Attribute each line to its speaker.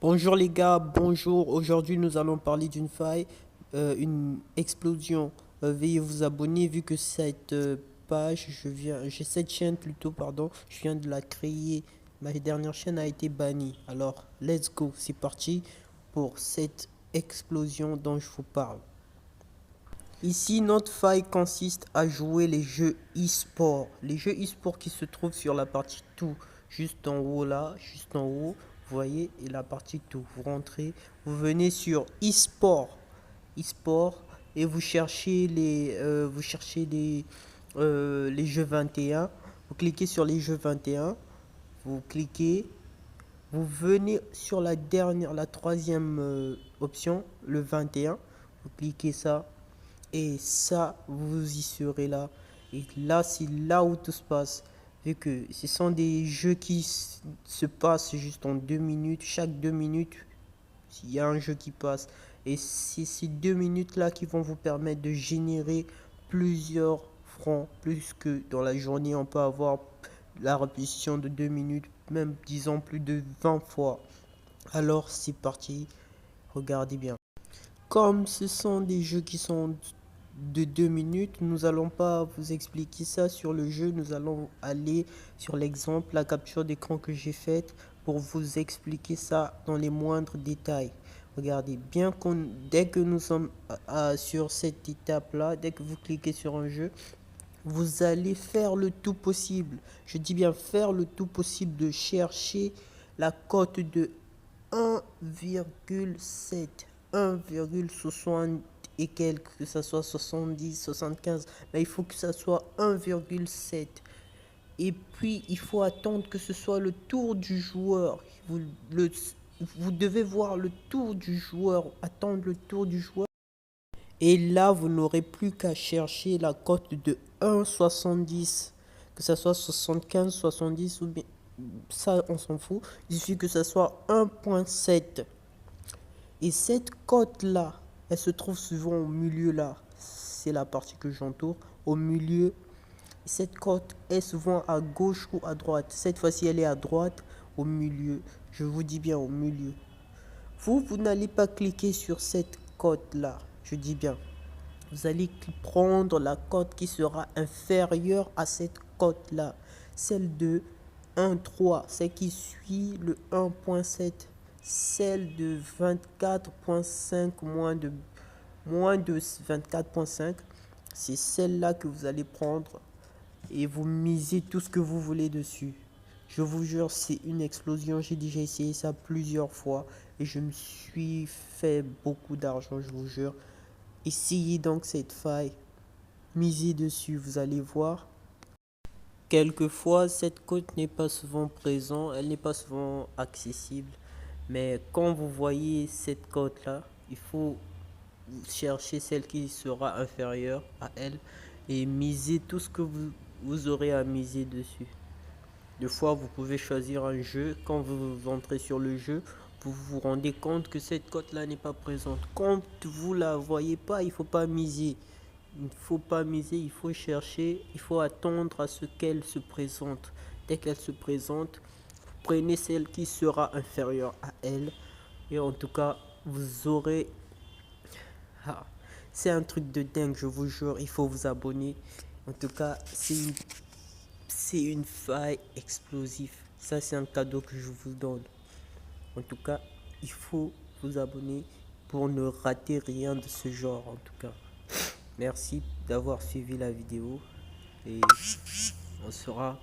Speaker 1: Bonjour les gars, bonjour. Aujourd'hui, nous allons parler d'une faille, une explosion. Veuillez vous abonner vu que cette page, j'ai cette chaîne plutôt, pardon, je viens de la créer. Ma dernière chaîne a été bannie. Alors, let's go, c'est parti pour cette explosion dont je vous parle. Ici, notre faille consiste à jouer les jeux e-sport. Les jeux e-sport qui se trouvent sur la partie tout, juste en haut là, juste en haut, vous voyez, et la partie tout. Vous rentrez, vous venez sur e-sport, e-sport, et vous cherchez les jeux 21. Vous cliquez sur les jeux 21, vous cliquez, vous venez sur la troisième option, le 21. Vous cliquez ça. Et ça, vous y serez là. Et là, c'est là où tout se passe. Vu que ce sont des jeux qui se passent juste en 2 minutes. Chaque 2 minutes, il y a un jeu qui passe. Et c'est ces 2 minutes-là qui vont vous permettre de générer plusieurs francs. Plus que dans la journée, on peut avoir la répétition de 2 minutes. Même, disons, plus de 20 fois. Alors, c'est parti. Regardez bien. Comme ce sont des jeux qui sont de 2 minutes, nous allons pas vous expliquer ça sur le jeu, nous allons aller sur l'exemple, la capture d'écran que j'ai faite pour vous expliquer ça dans les moindres détails. Regardez bien dès que nous sommes sur cette étape là, dès que vous cliquez sur un jeu, vous allez faire le tout possible, je dis bien faire le tout possible de chercher la cote de 1,7, 1,60 et quelques, que ça soit 70, 75, mais il faut que ça soit 1,7. Et puis, il faut attendre que ce soit le tour du joueur. Vous devez voir le tour du joueur, attendre le tour du joueur. Et là, vous n'aurez plus qu'à chercher la cote de 1,70. Que ça soit 75, 70 ou bien... Ça, on s'en fout. Il suffit que ça soit 1,7. Et cette cote-là, elle se trouve souvent au milieu là. C'est la partie que j'entoure. Au milieu, cette cote est souvent à gauche ou à droite. Cette fois-ci, elle est à droite, au milieu. Je vous dis bien au milieu. Vous n'allez pas cliquer sur cette cote-là. Je dis bien. Vous allez prendre la cote qui sera inférieure à cette cote-là. Celle de 1,3, celle qui suit le 1,7. Celle de 24,5, moins de 24,5. C'est celle-là que vous allez prendre et vous misez tout ce que vous voulez dessus. Je vous jure, c'est une explosion. J'ai déjà essayé ça plusieurs fois et je me suis fait beaucoup d'argent, je vous jure. Essayez donc cette faille, misez dessus, vous allez voir. Quelquefois, cette cote n'est pas souvent présente, elle n'est pas souvent accessible. Mais quand vous voyez cette cote-là, il faut chercher celle qui sera inférieure à elle et miser tout ce que vous aurez à miser dessus. Des fois, vous pouvez choisir un jeu. Quand vous entrez sur le jeu, vous vous rendez compte que cette cote-là n'est pas présente. Quand vous la voyez pas, il faut pas miser. Il ne faut pas miser, il faut chercher, il faut attendre à ce qu'elle se présente. Dès qu'elle se présente, prenez celle qui sera inférieure à elle. Et en tout cas, vous aurez... Ah, c'est un truc de dingue, je vous jure, il faut vous abonner. En tout cas, c'est une faille explosive. Ça, c'est un cadeau que je vous donne. En tout cas, il faut vous abonner pour ne rater rien de ce genre. En tout cas, merci d'avoir suivi la vidéo et on sera